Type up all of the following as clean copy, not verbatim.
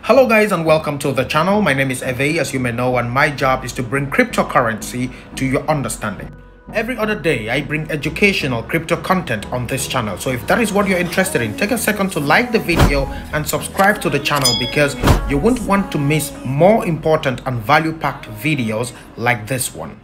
Hello guys and welcome to the channel. My name is Eve, as you may know, and my job is to bring cryptocurrency to your understanding. Every other day I bring educational crypto content on this channel, so if that is what you're interested in, take a second to like the video and subscribe to the channel because you won't want to miss more important and value-packed videos like this one.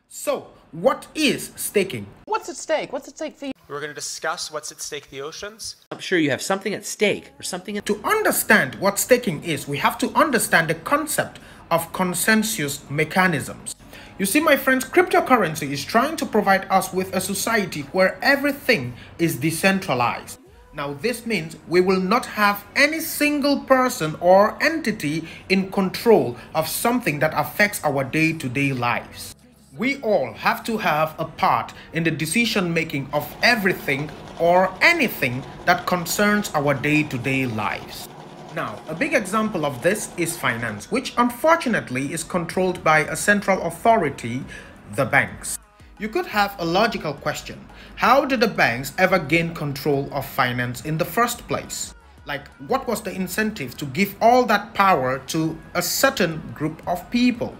So what is staking? What's at stake? What's at stake for you? We're going to discuss what's at stake in the oceans. I'm sure you have something at stake or something. To understand what staking is, we have to understand the concept of consensus mechanisms. You see, my friends, cryptocurrency is trying to provide us with a society where everything is decentralized. Now, this means we will not have any single person or entity in control of something that affects our day-to-day lives. We all have to have a part in the decision making of everything or anything that concerns our day-to-day lives. Now, a big example of this is finance, which unfortunately is controlled by a central authority, the banks. You could have a logical question. How did the banks ever gain control of finance in the first place? Like, what was the incentive to give all that power to a certain group of people?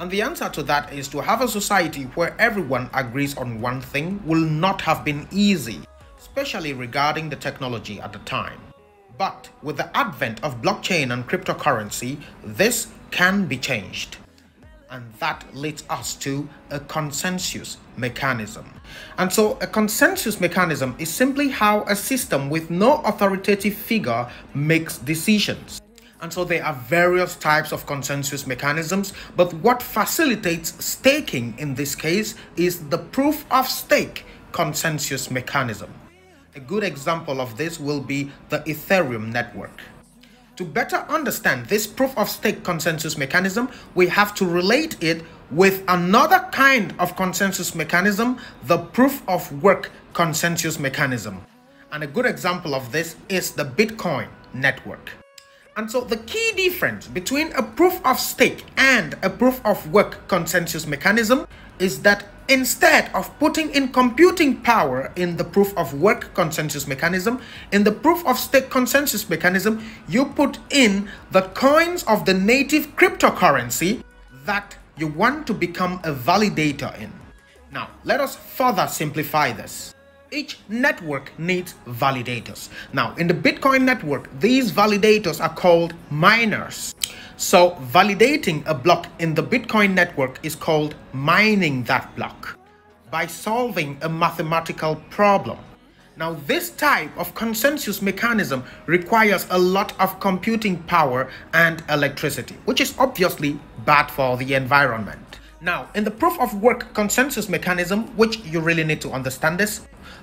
And the answer to that is to have a society where everyone agrees on one thing will not have been easy, especially regarding the technology at the time. But with the advent of blockchain and cryptocurrency, this can be changed. And that leads us to a consensus mechanism. And so a consensus mechanism is simply how a system with no authoritative figure makes decisions. And so there are various types of consensus mechanisms, but what facilitates staking in this case is the proof of stake consensus mechanism. A good example of this will be the Ethereum network. To better understand this proof of stake consensus mechanism, we have to relate it with another kind of consensus mechanism, the proof of work consensus mechanism. And a good example of this is the Bitcoin network. And so the key difference between a proof of stake and a proof of work consensus mechanism is that instead of putting in computing power in the proof of work consensus mechanism, in the proof of stake consensus mechanism, you put in the coins of the native cryptocurrency that you want to become a validator in. Now, let us further simplify this. Each network needs validators. Now, in the Bitcoin network, these validators are called miners. So, validating a block in the Bitcoin network is called mining that block by solving a mathematical problem. Now, this type of consensus mechanism requires a lot of computing power and electricity, which is obviously bad for the environment. Now, in the proof of work consensus mechanism, which you really need to understand this,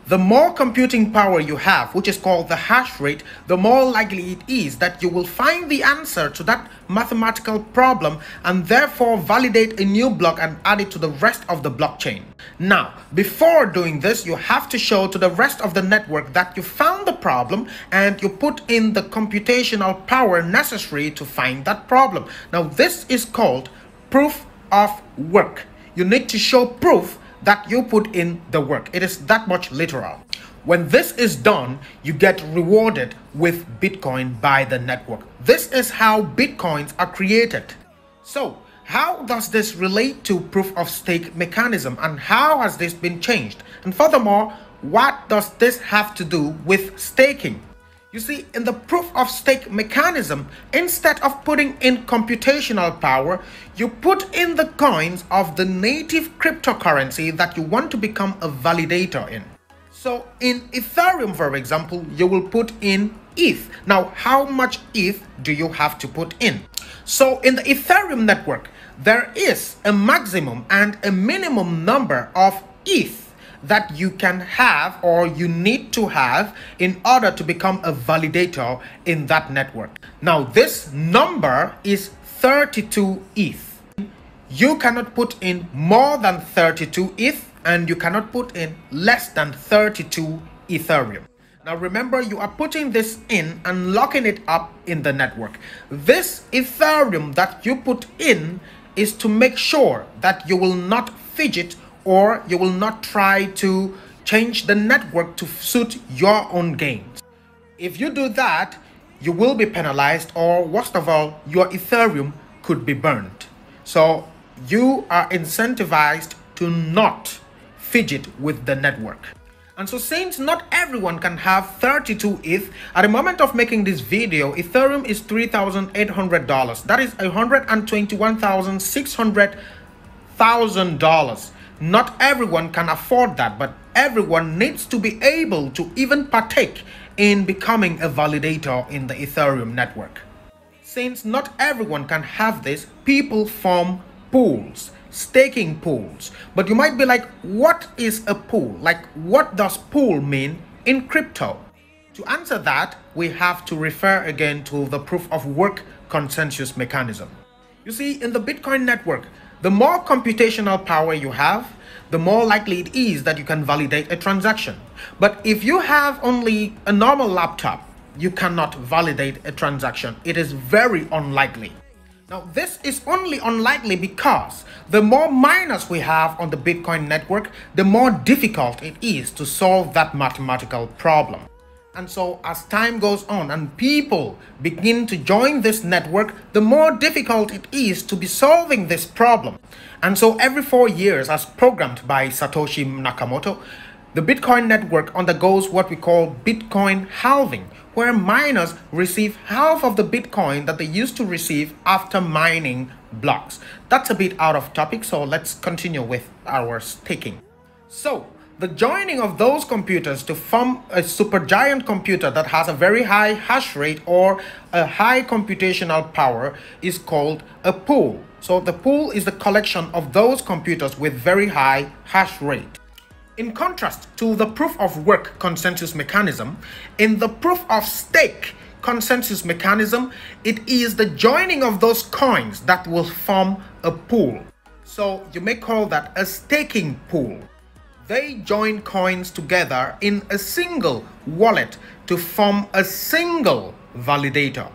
the more computing power you have, which is called the hash rate, the more likely it is that you will find the answer to that mathematical problem and therefore validate a new block and add it to the rest of the blockchain. Now, before doing this, you have to show to the rest of the network that you found the problem and you put in the computational power necessary to find that problem. Now, this is called proof of work. You need to show proof that you put in the work. It is that much literal. When this is done, you get rewarded with Bitcoin by the network. This is how Bitcoins are created. So, how does this relate to proof of stake mechanism and how has this been changed? And furthermore, what does this have to do with staking? You see, in the proof of stake mechanism, instead of putting in computational power, you put in the coins of the native cryptocurrency that you want to become a validator in. So in Ethereum, for example, you will put in ETH. Now, how much ETH do you have to put in? So in the Ethereum network, there is a maximum and a minimum number of ETH that you can have or you need to have in order to become a validator in that network. Now, this number is 32 ETH. You cannot put in more than 32 ETH and you cannot put in less than 32 Ethereum. Now remember, you are putting this in and locking it up in the network. This Ethereum that you put in is to make sure that you will not fidget or you will not try to change the network to suit your own gains. If you do that, you will be penalized, or worst of all, your Ethereum could be burned. So you are incentivized to not fidget with the network. And so since not everyone can have 32 ETH, at the moment of making this video, Ethereum is $3,800. That is $121,600,000. Not everyone can afford that, but everyone needs to be able to even partake in becoming a validator in the Ethereum network. Since not everyone can have this, people form pools, staking pools. But you might be like, what is a pool? Like, what does pool mean in crypto? To answer that, we have to refer again to the proof of work consensus mechanism. You see, in the Bitcoin network, the more computational power you have, the more likely it is that you can validate a transaction. But if you have only a normal laptop, you cannot validate a transaction. It is very unlikely. Now, this is only unlikely because the more miners we have on the Bitcoin network, the more difficult it is to solve that mathematical problem. And so as time goes on and people begin to join this network, the more difficult it is to be solving this problem. And so every 4 years, as programmed by Satoshi Nakamoto, the Bitcoin network undergoes what we call Bitcoin halving, where miners receive half of the Bitcoin that they used to receive after mining blocks. That's a bit out of topic, so let's continue with our staking. So the joining of those computers to form a supergiant computer that has a very high hash rate or a high computational power is called a pool. So the pool is the collection of those computers with very high hash rate. In contrast to the proof of work consensus mechanism, in the proof of stake consensus mechanism, it is the joining of those coins that will form a pool. So you may call that a staking pool. They join coins together in a single wallet to form a single validator.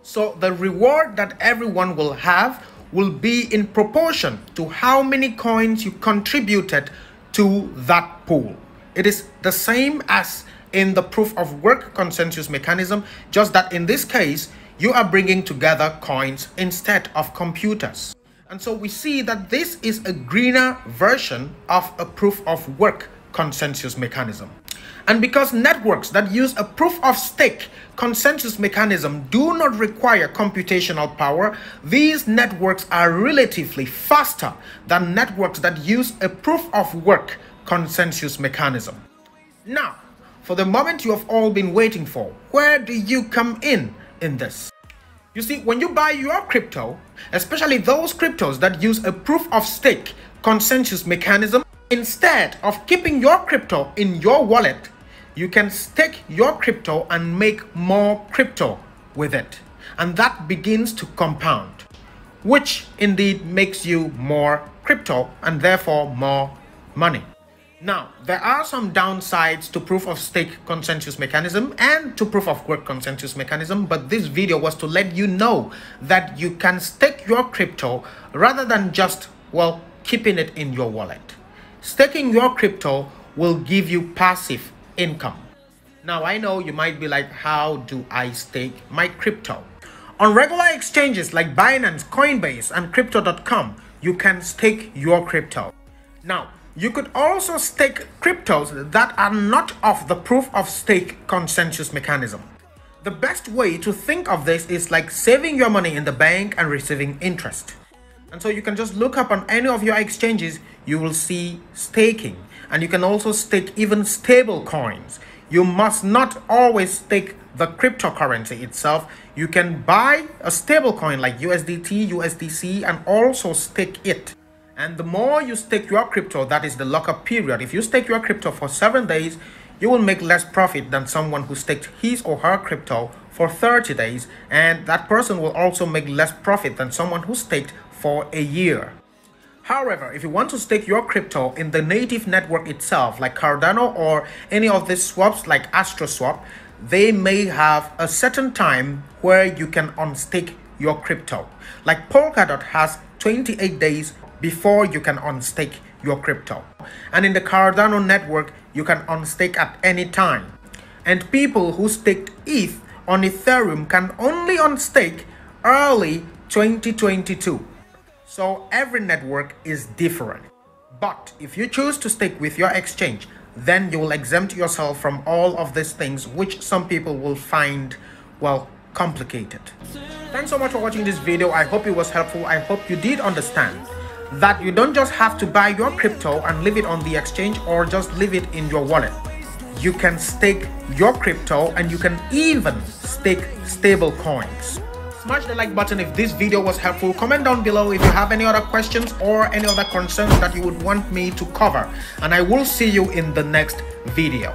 So the reward that everyone will have will be in proportion to how many coins you contributed to that pool. It is the same as in the proof of work consensus mechanism, just that in this case, you are bringing together coins instead of computers. And so we see that this is a greener version of a proof of work consensus mechanism. And because networks that use a proof of stake consensus mechanism do not require computational power, these networks are relatively faster than networks that use a proof of work consensus mechanism. Now, for the moment you have all been waiting for, where do you come in this? You see, when you buy your crypto, especially those cryptos that use a proof of stake consensus mechanism, instead of keeping your crypto in your wallet, you can stake your crypto and make more crypto with it. And that begins to compound, which indeed makes you more crypto and therefore more money. Now, there are some downsides to proof of stake consensus mechanism and to proof of work consensus mechanism, but this video was to let you know that you can stake your crypto rather than just, well, keeping it in your wallet. Staking your crypto will give you passive income. Now, I know you might be like, how do I stake my crypto? On regular exchanges like Binance, Coinbase, and crypto.com, you can stake your crypto. Now, you could also stake cryptos that are not of the proof of stake consensus mechanism. The best way to think of this is like saving your money in the bank and receiving interest. And so you can just look up on any of your exchanges, you will see staking. And you can also stake even stable coins. You must not always stake the cryptocurrency itself. You can buy a stable coin like USDT, USDC, and also stake it. And the more you stake your crypto, that is the lockup period. If you stake your crypto for 7 days, you will make less profit than someone who staked his or her crypto for 30 days. And that person will also make less profit than someone who staked for a year. However, if you want to stake your crypto in the native network itself, like Cardano or any of these swaps like AstroSwap, they may have a certain time where you can unstake your crypto. Like Polkadot has 28 days before you can unstake your crypto. And in the Cardano network, you can unstake at any time. And people who staked ETH on Ethereum can only unstake early 2022. So every network is different. But if you choose to stick with your exchange, then you will exempt yourself from all of these things, which some people will find, well, complicated. Thanks so much for watching this video. I hope it was helpful. I hope you did understand that you don't just have to buy your crypto and leave it on the exchange or just leave it in your wallet. You can stake your crypto and you can even stake stable coins. Smash the like button if this video was helpful. Comment down below if you have any other questions or any other concerns that you would want me to cover. And I will see you in the next video.